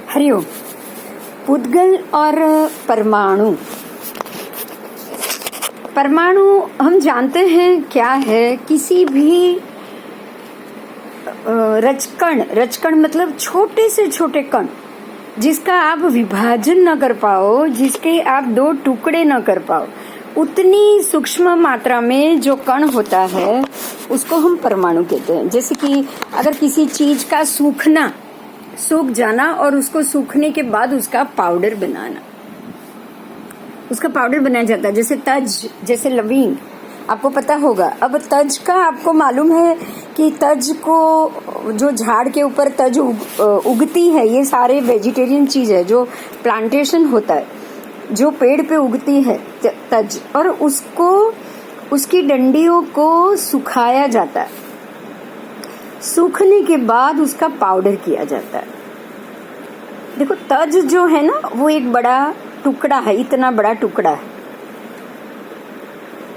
हरिओम। पुद्गल और परमाणु। परमाणु हम जानते हैं क्या है। किसी भी रचकण मतलब छोटे से छोटे कण जिसका आप विभाजन न कर पाओ, जिसके आप दो टुकड़े न कर पाओ, उतनी सूक्ष्म मात्रा में जो कण होता है उसको हम परमाणु कहते हैं। जैसे कि अगर किसी चीज का सूख जाना और उसको सूखने के बाद उसका पाउडर बनाना, उसका पाउडर बनाया जाता है। जैसे तज, जैसे लविंग, आपको पता होगा। अब तज का आपको मालूम है कि तज को जो झाड़ के ऊपर तज उगती है, ये सारे वेजिटेरियन चीज है जो प्लांटेशन होता है, जो पेड़ पे उगती है तज, और उसको उसकी डंडियों को सुखाया जाता है। सूखने के बाद उसका पाउडर किया जाता है। देखो तज जो है ना, वो एक बड़ा टुकड़ा है, इतना बड़ा टुकड़ा है।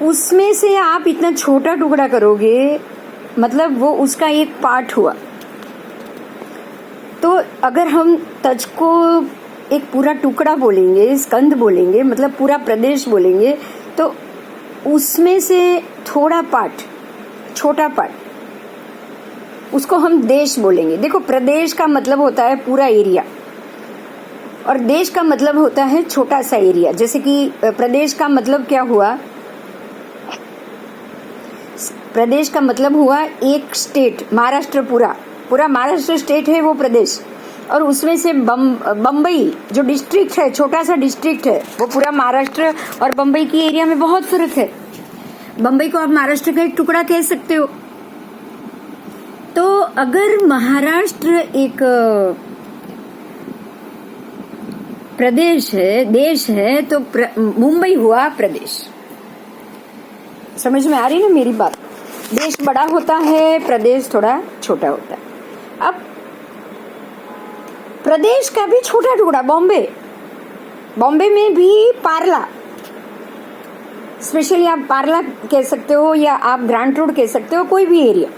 उसमें से आप इतना छोटा टुकड़ा करोगे, मतलब वो उसका एक पार्ट हुआ। तो अगर हम तज को एक पूरा टुकड़ा बोलेंगे, स्कंद बोलेंगे, मतलब पूरा प्रदेश बोलेंगे, तो उसमें से थोड़ा पार्ट, छोटा पार्ट, उसको हम देश बोलेंगे। देखो प्रदेश का मतलब होता है पूरा एरिया, और देश का मतलब होता है छोटा सा एरिया। जैसे कि प्रदेश का मतलब क्या हुआ? प्रदेश का मतलब हुआ एक स्टेट, महाराष्ट्र, पूरा महाराष्ट्र स्टेट है वो प्रदेश, और उसमें से बम्बई जो डिस्ट्रिक्ट है, छोटा सा डिस्ट्रिक्ट है, वो पूरा महाराष्ट्र और बम्बई की एरिया में बहुत फर्क है। बम्बई को आप महाराष्ट्र का एक टुकड़ा कह सकते हो। तो अगर महाराष्ट्र एक प्रदेश है, देश है, तो मुंबई हुआ प्रदेश। समझ में आ रही ना मेरी बात? देश बड़ा होता है, प्रदेश थोड़ा छोटा होता है। अब प्रदेश का भी छोटा टुकड़ा बॉम्बे में भी पार्ला, स्पेशली आप पार्ला कह सकते हो या आप ग्रांट रोड कह सकते हो, कोई भी एरिया,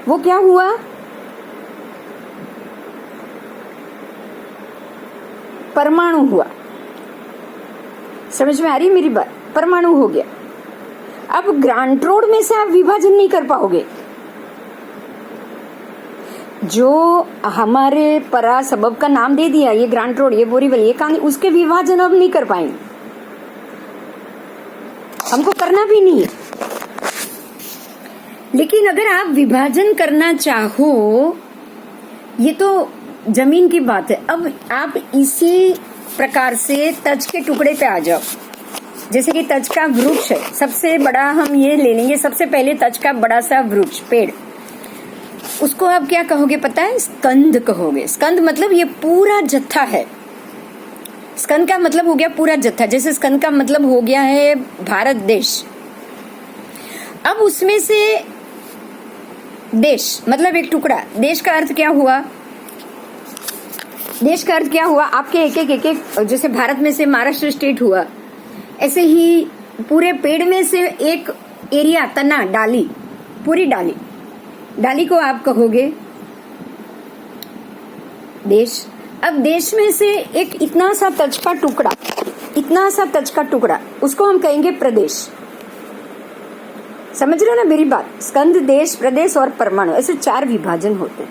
वो क्या हुआ? परमाणु हुआ। समझ में आ रही मेरी बात? परमाणु हो गया। अब ग्रांट रोड में से आप विभाजन नहीं कर पाओगे। जो हमारे परा सबब का नाम दे दिया, ये ग्रांट रोड, ये बोरीवली, ये कहानी, उसके विभाजन अब नहीं कर पाएंगे, हमको करना भी नहीं है। लेकिन अगर आप विभाजन करना चाहो, ये तो जमीन की बात है। अब आप इसी प्रकार से तज के टुकड़े पे आ जाओ। जैसे कि तज का वृक्ष है, सबसे बड़ा हम ये ले लेंगे। सबसे पहले तज का बड़ा सा वृक्ष, पेड़, उसको आप क्या कहोगे पता है? स्कंद कहोगे। स्कंद मतलब ये पूरा जत्था है। स्कंद का मतलब हो गया पूरा जत्था। जैसे स्कंद का मतलब हो गया है भारत देश। अब उसमें से देश मतलब एक टुकड़ा। देश का अर्थ क्या हुआ? देश का अर्थ क्या हुआ? आपके एक जैसे भारत में से महाराष्ट्र स्टेट हुआ, ऐसे ही पूरे पेड़ में से एक एरिया, तना, डाली, पूरी डाली को आप कहोगे देश। अब देश में से एक इतना सा तज का टुकड़ा, उसको हम कहेंगे प्रदेश। समझ रहे हो ना मेरी बात? स्कंद, देश, प्रदेश और परमाणु, ऐसे 4 विभाजन होते हैं।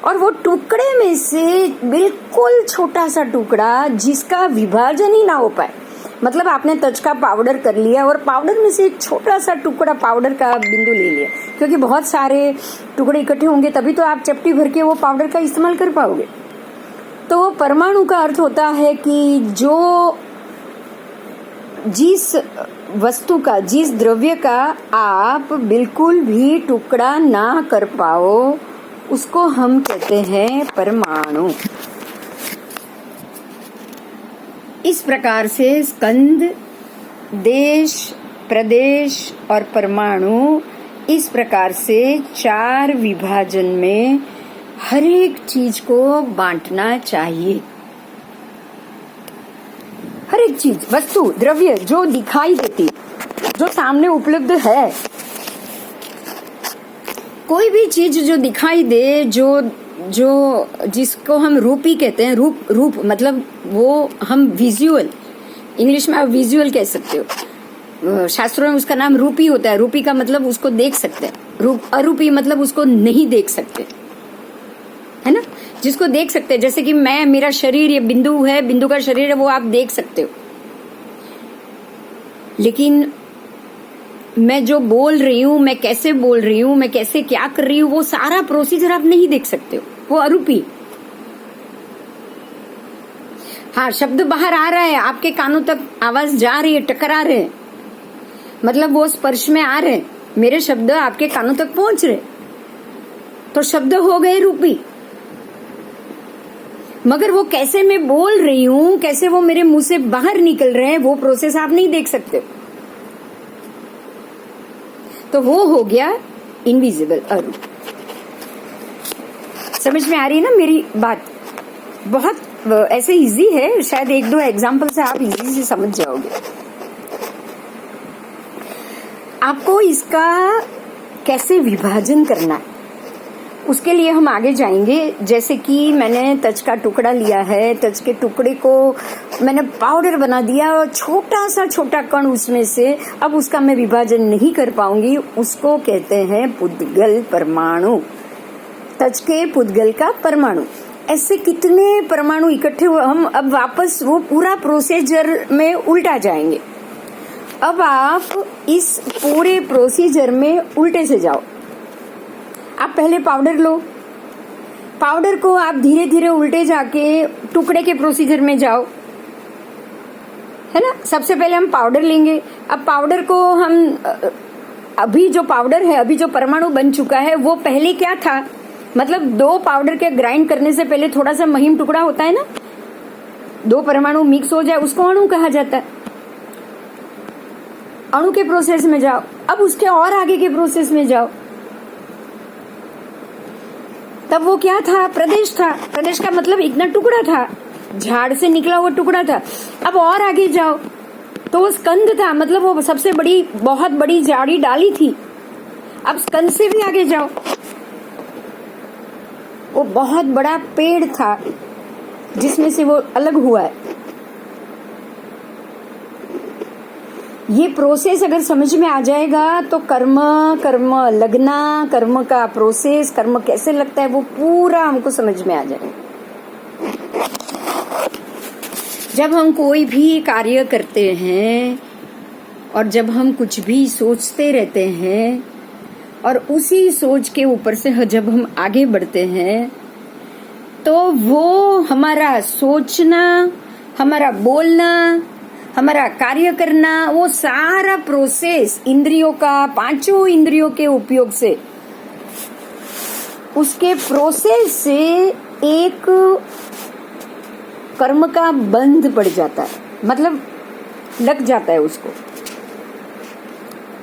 और वो टुकड़े में से बिल्कुल छोटा सा टुकड़ा जिसका विभाजन ही ना हो पाए, मतलब आपने तज का पाउडर कर लिया और पाउडर में से एक छोटा सा टुकड़ा पाउडर का बिंदु ले लिया, क्योंकि बहुत सारे टुकड़े इकट्ठे होंगे तभी तो आप चपटी भर के वो पाउडर का इस्तेमाल कर पाओगे। तो परमाणु का अर्थ होता है कि जो जिस वस्तु का, जिस द्रव्य का आप बिल्कुल भी टुकड़ा ना कर पाओ, उसको हम कहते हैं परमाणु। इस प्रकार से स्कंद, देश, प्रदेश और परमाणु, इस प्रकार से 4 विभाजन में हर एक चीज को बांटना चाहिए। हर एक चीज, वस्तु, द्रव्य जो दिखाई देती, जो सामने उपलब्ध है, कोई भी चीज जो दिखाई दे, जो जो जिसको हम रूपी कहते हैं, रूप मतलब वो हम विजुअल, इंग्लिश में आप विजुअल कह सकते हो, शास्त्रों में उसका नाम रूपी होता है। रूपी का मतलब उसको देख सकते हैं, अरूपी मतलब उसको नहीं देख सकते, है ना। जिसको देख सकते हैं, जैसे कि मेरा शरीर ये बिंदु है, बिंदु का शरीर है, वो आप देख सकते हो। लेकिन मैं जो बोल रही हूं, मैं कैसे बोल रही हूं, मैं कैसे क्या कर रही हूं, वो सारा प्रोसीजर आप नहीं देख सकते हो, वो अरूपी। हाँ, शब्द बाहर आ रहा है, आपके कानों तक आवाज जा रही है, टकरा रहे हैं, मतलब वो स्पर्श में आ रहे हैं, मेरे शब्द आपके कानों तक पहुंच रहे, तो शब्द हो गए रूपी। मगर वो कैसे मैं बोल रही हूं, कैसे वो मेरे मुंह से बाहर निकल रहे हैं, वो प्रोसेस आप नहीं देख सकते, तो वो हो गया इनविजिबल, अरूप। समझ में आ रही है ना मेरी बात? बहुत ऐसे इजी है, शायद एक दो एग्जाम्पल से आप इजी से समझ जाओगे। आपको इसका कैसे विभाजन करना है, उसके लिए हम आगे जाएंगे। जैसे कि मैंने तज का टुकड़ा लिया है, तज के टुकड़े को मैंने पाउडर बना दिया और छोटा सा छोटा कण उसमें से, अब उसका मैं विभाजन नहीं कर पाऊंगी, उसको कहते हैं पुद्गल परमाणु, तज के पुद्गल का परमाणु। ऐसे कितने परमाणु इकट्ठे हुए, हम अब वापस वो पूरा प्रोसीजर में उल्टा जाएंगे। अब आप इस पूरे प्रोसीजर में उल्टे से जाओ। आप पहले पाउडर लो, पाउडर को आप धीरे धीरे उल्टे जाके टुकड़े के प्रोसीजर में जाओ, है ना। सबसे पहले हम पाउडर लेंगे। अब पाउडर को हम अभी जो पाउडर है, अभी जो परमाणु बन चुका है, वो पहले क्या था, मतलब दो पाउडर के ग्राइंड करने से पहले थोड़ा सा महीन टुकड़ा होता है ना, दो परमाणु मिक्स हो जाए उसको अणु कहा जाता है। अणु के प्रोसेस में जाओ, अब उसके और आगे के प्रोसेस में जाओ। तब वो क्या था, प्रदेश था। प्रदेश का मतलब इतना टुकड़ा था, झाड़ से निकला हुआ टुकड़ा था। अब और आगे जाओ तो वो स्कंद था, मतलब वो सबसे बड़ी, बहुत बड़ी जाड़ी डाली थी। अब स्कंद से भी आगे जाओ, वो बहुत बड़ा पेड़ था जिसमें से वो अलग हुआ है। ये प्रोसेस अगर समझ में आ जाएगा तो कर्म लगना, कर्म का प्रोसेस, कर्म कैसे लगता है, वो पूरा हमको समझ में आ जाएगा। जब हम कोई भी कार्य करते हैं और जब हम कुछ भी सोचते रहते हैं और उसी सोच के ऊपर से जब हम आगे बढ़ते हैं, तो वो हमारा सोचना, हमारा बोलना, हमारा कार्य करना, वो सारा प्रोसेस इंद्रियों का, पांचों इंद्रियों के उपयोग से, उसके प्रोसेस से एक कर्म का बंध पड़ जाता है, मतलब लग जाता है उसको।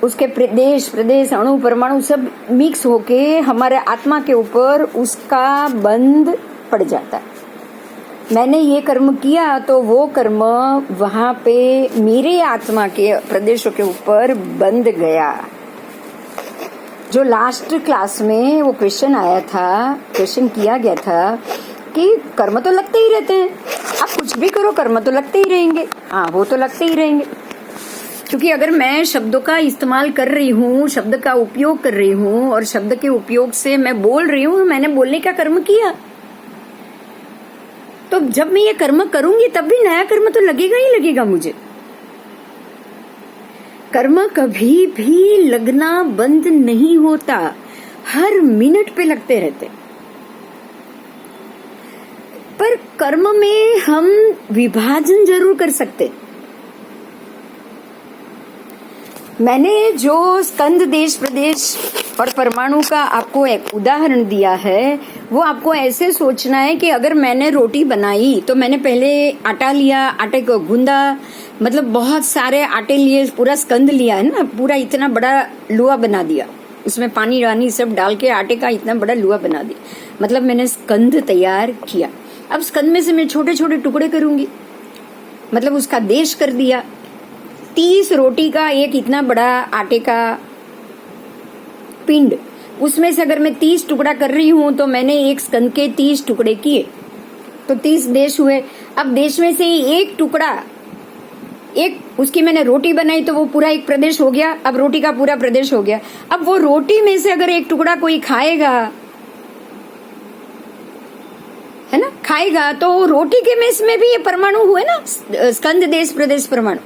उसके प्रदेश अणु परमाणु सब मिक्स होके हमारे आत्मा के ऊपर उसका बंध पड़ जाता है। मैंने ये कर्म किया तो वो कर्म वहां पे मेरे आत्मा के प्रदेशों के ऊपर बंध गया। जो लास्ट क्लास में वो क्वेश्चन आया था, क्वेश्चन किया गया था कि कर्म तो लगते ही रहते हैं, आप कुछ भी करो कर्म तो लगते ही रहेंगे। हाँ, वो तो लगते ही रहेंगे, क्योंकि अगर मैं शब्दों का इस्तेमाल कर रही हूँ, शब्द का उपयोग कर रही हूँ और शब्द के उपयोग से मैं बोल रही हूँ, मैंने बोलने का कर्म किया, तो जब मैं ये कर्म करूंगी तब भी नया कर्म तो लगेगा ही लगेगा मुझे। कर्म कभी भी लगना बंद नहीं होता, हर मिनट पे लगते रहते। पर कर्म में हम विभाजन जरूर कर सकते। मैंने जो स्कंद, देश, प्रदेश और परमाणु का आपको एक उदाहरण दिया है, वो आपको ऐसे सोचना है कि अगर मैंने रोटी बनाई तो मैंने पहले आटा लिया, आटे को गूंदा, मतलब बहुत सारे आटे लिए, पूरा स्कंद लिया है ना, पूरा इतना बड़ा लुआ बना दिया, उसमें पानी रानी सब डाल के आटे का इतना बड़ा लुआ बना दिया, मतलब मैंने स्कंद तैयार किया। अब स्कंद में से मैं छोटे छोटे टुकड़े करूंगी, मतलब उसका देश कर दिया। 30 रोटी का एक इतना बड़ा आटे का पिंड, उसमें से अगर मैं 30 टुकड़ा कर रही हूं तो मैंने एक स्कंद के 30 टुकड़े किए तो 30 देश हुए। अब देश में से एक टुकड़ा, एक उसकी मैंने रोटी बनाई तो वो पूरा एक प्रदेश हो गया। अब रोटी का पूरा प्रदेश हो गया। अब वो रोटी में से अगर एक टुकड़ा कोई खाएगा, है ना, खाएगा, तो रोटी के में इसमें भी ये परमाणु हुए ना, स्कंद देश प्रदेश परमाणु।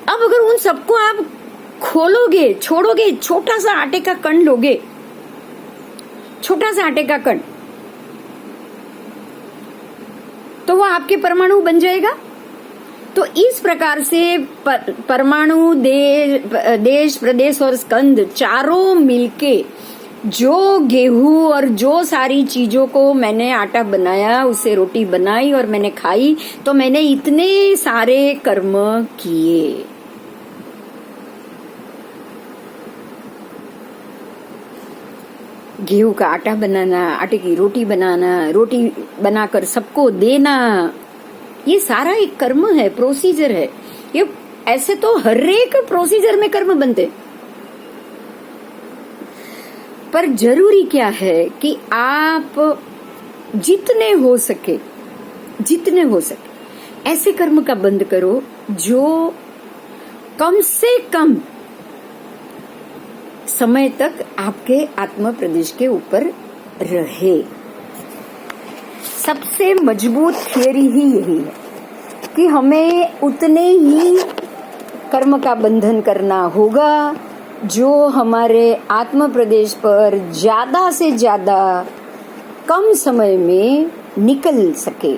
अब अगर उन सबको आप खोलोगे, छोड़ोगे, छोटा सा आटे का कण लोगे, छोटा सा आटे का कण, तो वो आपके परमाणु बन जाएगा। तो इस प्रकार से परमाणु, देश, प्रदेश और स्कंद चारों मिलके जो गेहूं और जो सारी चीजों को मैंने आटा बनाया, उससे रोटी बनाई और मैंने खाई, तो मैंने इतने सारे कर्म किए। गेहूं का आटा बनाना, आटे की रोटी बनाना, रोटी बनाकर सबको देना, ये सारा एक कर्म है, प्रोसीजर है। ये ऐसे तो हर एक प्रोसीजर में कर्म बनते, पर जरूरी क्या है कि आप जितने हो सके ऐसे कर्म का बंद करो जो कम से कम समय तक आपके आत्म प्रदेश के ऊपर रहे। सबसे मजबूत थियरी ही यही है कि हमें उतने ही कर्म का बंधन करना होगा जो हमारे आत्म प्रदेश पर ज्यादा से ज्यादा कम समय में निकल सके।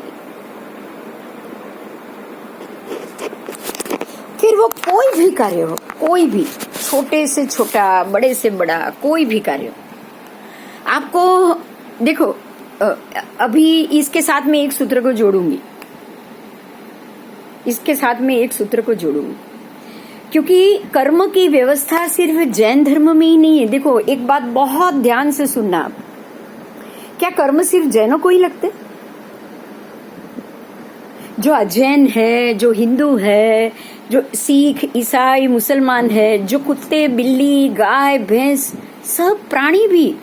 फिर वो कोई भी कार्य हो, कोई भी, छोटे से छोटा, बड़े से बड़ा, कोई भी कार्य हो। आपको देखो, अभी इसके साथ में एक सूत्र को जोड़ूंगी, क्योंकि कर्म की व्यवस्था सिर्फ जैन धर्म में ही नहीं है। देखो, एक बात बहुत ध्यान से सुनना आप, क्या कर्म सिर्फ जैनों को ही लगते? जो अजैन है, जो हिंदू है, जो सिख, ईसाई, मुसलमान है, जो कुत्ते, बिल्ली, गाय, भैंस, सब प्राणी भी,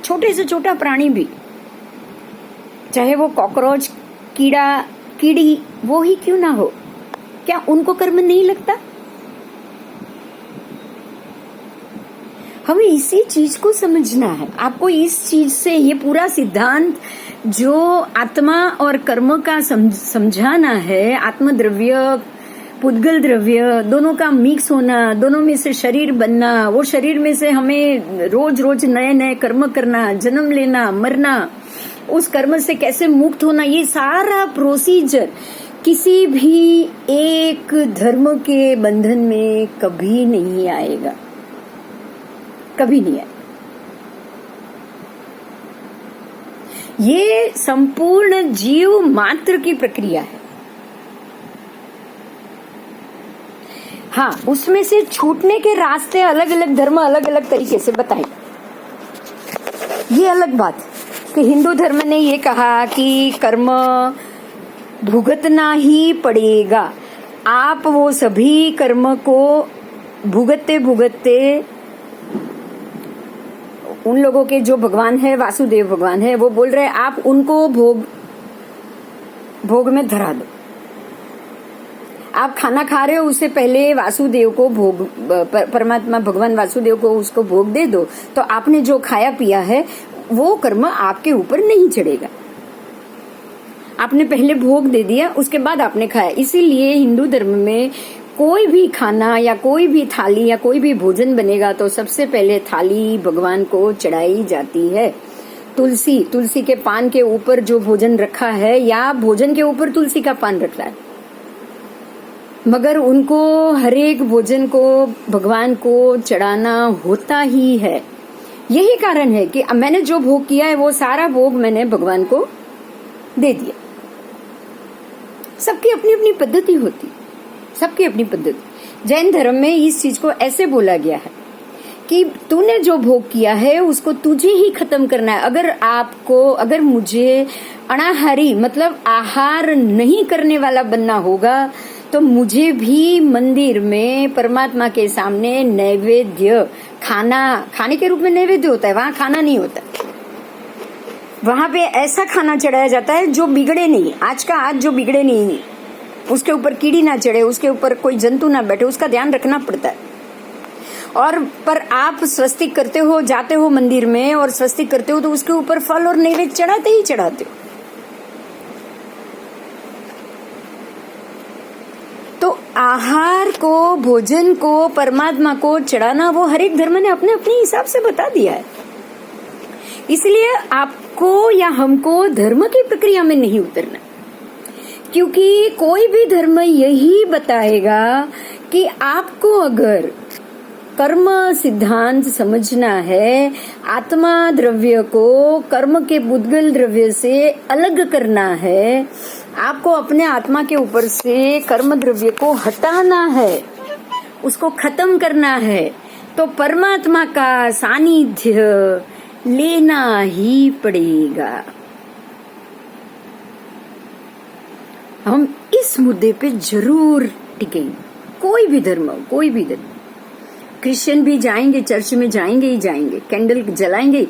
छोटे से छोटा प्राणी भी, चाहे वो कॉकरोच, कीड़ा, कीड़ी, वो ही क्यों ना हो, क्या उनको कर्म नहीं लगता? हमें इसी चीज को समझना है। आपको इस चीज से, ये पूरा सिद्धांत जो आत्मा और कर्म का समझाना है, आत्म द्रव्य, पुद्गल द्रव्य, दोनों का मिक्स होना, दोनों में से शरीर बनना, वो शरीर में से हमें रोज रोज नए नए कर्म करना, जन्म लेना, मरना, उस कर्म से कैसे मुक्त होना, ये सारा प्रोसीजर किसी भी एक धर्म के बंधन में कभी नहीं आएगा, कभी नहीं आएगा। ये संपूर्ण जीव मात्र की प्रक्रिया है। हाँ, उसमें से छूटने के रास्ते अलग अलग धर्म अलग अलग तरीके से बताए। ये अलग बात कि हिंदू धर्म ने ये कहा कि कर्म भुगतना ही पड़ेगा। आप वो सभी कर्म को भुगतते भुगतते, उन लोगों के जो भगवान है, वासुदेव भगवान है, वो बोल रहे हैं आप उनको भोग में धरा दो। आप खाना खा रहे हो, उससे पहले वासुदेव को भोग, परमात्मा भगवान वासुदेव को उसको भोग दे दो, तो आपने जो खाया पिया है वो कर्म आपके ऊपर नहीं चढ़ेगा। आपने पहले भोग दे दिया, उसके बाद आपने खाया। इसीलिए हिंदू धर्म में कोई भी खाना या कोई भी थाली या कोई भी भोजन बनेगा तो सबसे पहले थाली भगवान को चढ़ाई जाती है। तुलसी के पान के ऊपर जो भोजन रखा है, या भोजन के ऊपर तुलसी का पान रखा है, मगर उनको हर एक भोजन को भगवान को चढ़ाना होता ही है। यही कारण है कि मैंने जो भोग किया है वो सारा भोग मैंने भगवान को दे दिया। सबकी अपनी अपनी पद्धति होती, सबकी अपनी पद्धति। जैन धर्म में इस चीज को ऐसे बोला गया है कि तूने जो भोग किया है उसको तुझे ही खत्म करना है। अगर मुझे अनाहारी मतलब आहार नहीं करने वाला बनना होगा तो मुझे भी मंदिर में परमात्मा के सामने नैवेद्य खाने के रूप में नैवेद्य होता है, वहां खाना नहीं होता। वहां पे ऐसा खाना चढ़ाया जाता है जो बिगड़े नहीं, आज का आज जो बिगड़े नहीं, उसके ऊपर कीड़ी ना चढ़े, उसके ऊपर कोई जंतु ना बैठे, उसका ध्यान रखना पड़ता है। और पर आप स्वस्तिक करते हो, जाते हो मंदिर में और स्वस्तिक करते हो तो उसके ऊपर फल और नैवेद्य चढ़ाते ही चढ़ाते हो। तो आहार को, भोजन को परमात्मा को चढ़ाना वो हर एक धर्म ने अपने अपने हिसाब से बता दिया है। इसलिए आपको या हमको धर्म की प्रक्रिया में नहीं उतरना, क्योंकि कोई भी धर्म यही बताएगा कि आपको अगर कर्म सिद्धांत समझना है, आत्मा द्रव्य को कर्म के पुद्गल द्रव्य से अलग करना है, आपको अपने आत्मा के ऊपर से कर्म द्रव्य को हटाना है, उसको खत्म करना है, तो परमात्मा का सानिध्य लेना ही पड़ेगा। हम इस मुद्दे पे जरूर टिकेंगे। कोई भी धर्म, क्रिश्चियन भी जाएंगे, चर्च में जाएंगे ही जाएंगे, कैंडल जलाएंगे,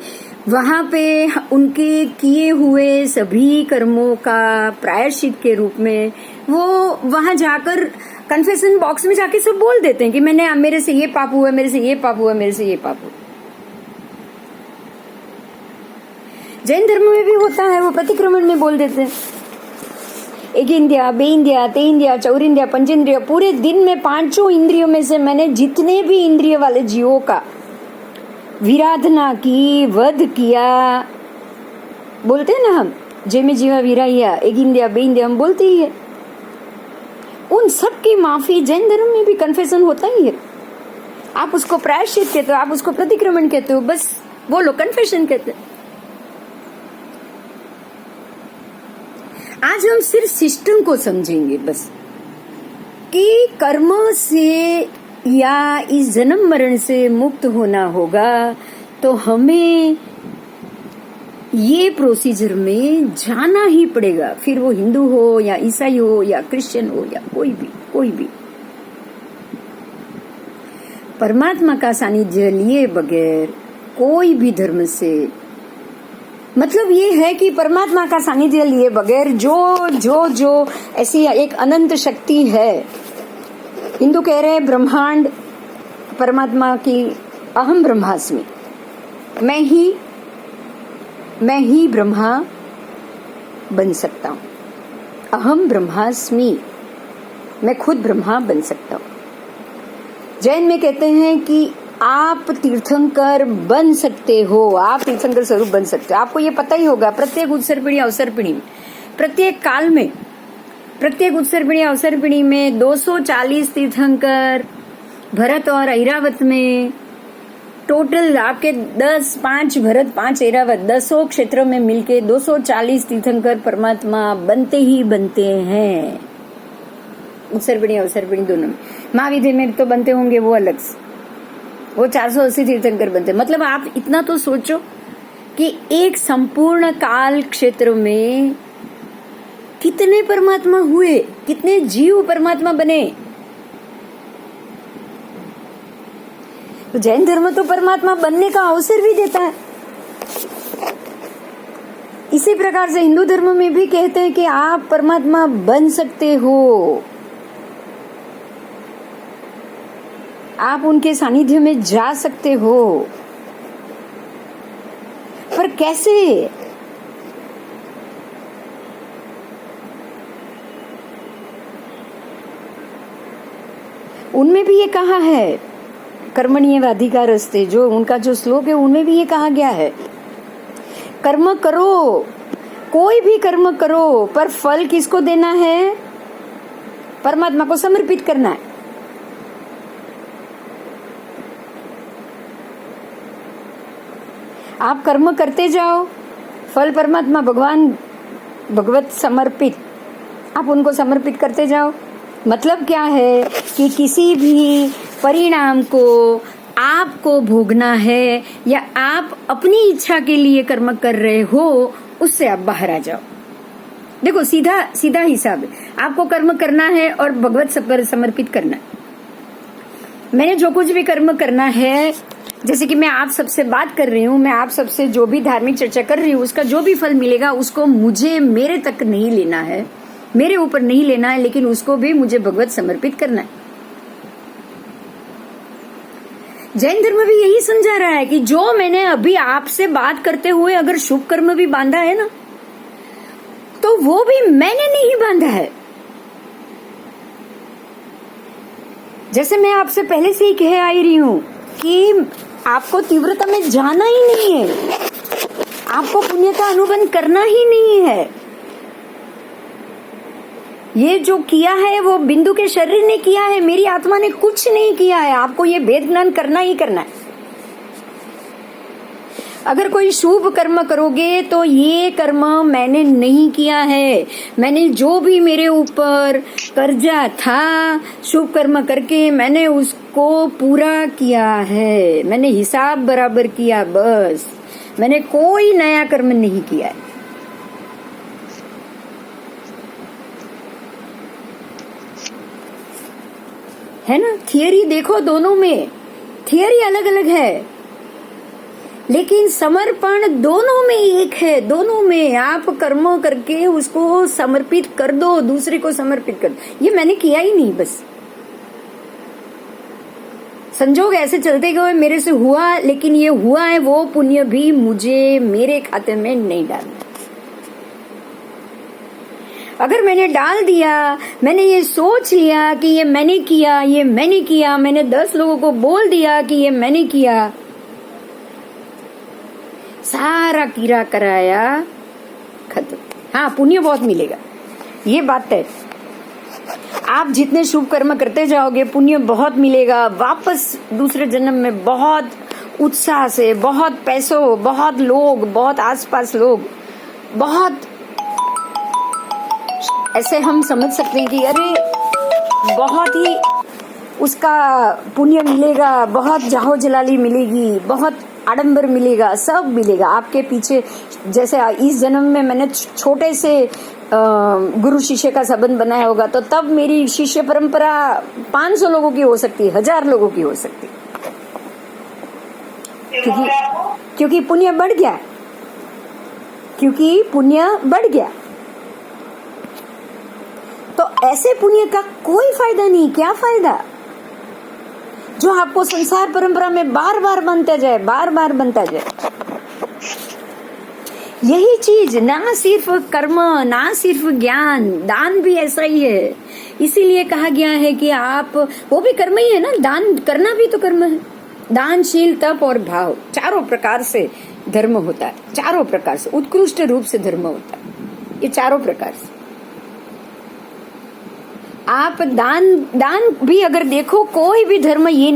वहां पे उनके किए हुए सभी कर्मों का प्रायश्चित के रूप में वो वहां जाकर कन्फेशन बॉक्स में जाके सब बोल देते हैं कि मेरे से ये पाप हुआ, मेरे से ये पाप हुआ, मेरे से ये पाप हुआ। जैन धर्म में भी होता है, वो प्रतिक्रमण में बोल देते हैं, एक इंद्रिया, बे इंद्रिया, ते इंद्रिया, चौरिंद्रिया, पंचेंद्रिया, पूरे दिन में पांचों इंद्रियों में से मैंने जितने भी इंद्रिय वाले जीवों का विराधना की, वध किया, बोलते हैं ना हम, जय में जीवा विराहिया, एक इंद्रिया, बे इंद्रिया, हम बोलते ही है। उन सब की माफी जैन धर्म में भी कन्फेशन होता ही है। आप उसको प्रायश्चित कहते हो, आप उसको प्रतिक्रमण कहते हो, बस बोलो कन्फेशन कहते हो। आज हम सिर्फ सिस्टम को समझेंगे बस, कि कर्म से या इस जन्म मरण से मुक्त होना होगा तो हमें ये प्रोसीजर में जाना ही पड़ेगा, फिर वो हिंदू हो या ईसाई हो या क्रिश्चियन हो या कोई भी। परमात्मा का सानिध्य लिए बगैर कोई भी धर्म से, मतलब ये है कि परमात्मा का सानिध्य लिए बगैर जो ऐसी एक अनंत शक्ति है, हिंदू कह रहे हैं ब्रह्मांड परमात्मा की, अहम ब्रह्मास्मि, मैं ही ब्रह्मा बन सकता हूँ, अहम ब्रह्मास्मि, मैं खुद ब्रह्मा बन सकता हूँ। जैन में कहते हैं कि आप तीर्थंकर बन सकते हो, आप तीर्थंकर स्वरूप बन सकते हो। आपको ये पता ही होगा, प्रत्येक उत्सर पीढ़ी अवसर पीढ़ी में, प्रत्येक काल में, प्रत्येक उत्सर पीढ़ी अवसर पीढ़ी में 240 तीर्थंकर, भरत और ऐरावत में टोटल आपके 5 भरत 5 ऐरावत 10 क्षेत्रों में मिलके 240 तीर्थंकर परमात्मा बनते ही बनते हैं, उत्सर पीढ़ी अवसर पीढ़ी दोनों में। महाविद्य में तो बनते होंगे वो अलग से, वो 480 तीर्थंकर बनते। मतलब आप इतना तो सोचो कि एक संपूर्ण काल क्षेत्र में कितने परमात्मा हुए, कितने जीव परमात्मा बने। तो जैन धर्म तो परमात्मा बनने का अवसर भी देता है। इसी प्रकार से हिंदू धर्म में भी कहते हैं कि आप परमात्मा बन सकते हो, आप उनके सानिध्य में जा सकते हो। पर कैसे? उनमें भी ये कहा है, कर्मण्येवाधिकारस्ते, जो उनका जो श्लोक है उनमें भी ये कहा गया है, कर्म करो, कोई भी कर्म करो, पर फल किसको देना है? परमात्मा को समर्पित करना है। आप कर्म करते जाओ, फल परमात्मा भगवत समर्पित, आप उनको समर्पित करते जाओ। मतलब क्या है कि किसी भी परिणाम को आपको भोगना है या आप अपनी इच्छा के लिए कर्म कर रहे हो, उससे आप बाहर आ जाओ। देखो सीधा सीधा हिसाब है, आपको कर्म करना है और भगवत पर समर्पित करना है। मैंने जो कुछ भी कर्म करना है, जैसे कि मैं आप सबसे बात कर रही हूँ, मैं आप सबसे जो भी धार्मिक चर्चा कर रही हूँ, उसका जो भी फल मिलेगा उसको मुझे मेरे तक नहीं लेना है, मेरे ऊपर नहीं लेना है, लेकिन उसको भी मुझे भगवत समर्पित करना है। जैन धर्म भी यही समझा रहा है कि जो मैंने अभी आपसे बात करते हुए अगर शुभ कर्म भी बांधा है ना, तो वो भी मैंने नहीं बांधा है। जैसे मैं आपसे पहले से ही कह आई रही हूं कि आपको तीव्रता में जाना ही नहीं है, आपको पुण्य का अनुबंध करना ही नहीं है। ये जो किया है वो बिंदु के शरीर ने किया है, मेरी आत्मा ने कुछ नहीं किया है। आपको ये भेद ज्ञान करना ही करना है। अगर कोई शुभ कर्म करोगे तो ये कर्म मैंने नहीं किया है, मैंने जो भी मेरे ऊपर कर्जा था शुभ कर्म करके मैंने उसको पूरा किया है, मैंने हिसाब बराबर किया, बस मैंने कोई नया कर्म नहीं किया है ना। थियरी देखो, दोनों में थियरी अलग अलग है, लेकिन समर्पण दोनों में एक है। दोनों में आप कर्म करके उसको समर्पित कर दो, दूसरे को समर्पित कर दो। ये मैंने किया ही नहीं, बस संजोग ऐसे चलते गए, मेरे से हुआ, लेकिन ये हुआ है वो पुण्य भी मुझे मेरे खाते में नहीं डालना। अगर मैंने डाल दिया, मैंने ये सोच लिया कि ये मैंने किया, ये मैंने किया, मैंने 10 लोगों को बोल दिया कि ये मैंने किया, सारा कीड़ा कराया, खत्म। हाँ, पुण्य बहुत मिलेगा, ये बात है। आप जितने शुभ कर्म करते जाओगे पुण्य बहुत मिलेगा। वापस दूसरे जन्म में बहुत उत्साह से, बहुत पैसों, बहुत लोग, बहुत आसपास लोग, बहुत ऐसे हम समझ सकते हैं कि अरे बहुत ही उसका पुण्य मिलेगा, बहुत जाहो जलाली मिलेगी, बहुत आडंबर मिलेगा, सब मिलेगा आपके पीछे। जैसे इस जन्म में मैंने छोटे से गुरु शिष्य का संबंध बनाया होगा, तो तब मेरी शिष्य परंपरा 500 लोगों की हो सकती है, 1000 लोगों की हो सकती, क्योंकि पुण्य बढ़ गया, क्योंकि पुण्य बढ़ गया। तो ऐसे पुण्य का कोई फायदा नहीं। क्या फायदा जो आपको संसार परंपरा में बार बार बनता जाए, बार बार बनता जाए। यही चीज, ना सिर्फ कर्म, ना सिर्फ ज्ञान, दान भी ऐसा ही है। इसीलिए कहा गया है कि आप, वो भी कर्म ही है ना, दान करना भी तो कर्म है। दानशील, तप और भाव, चारों प्रकार से धर्म होता है, चारों प्रकार से उत्कृष्ट रूप से धर्म होता है, ये चारों प्रकार से। आप दान भी अगर देखो, कोई भी धर्म ये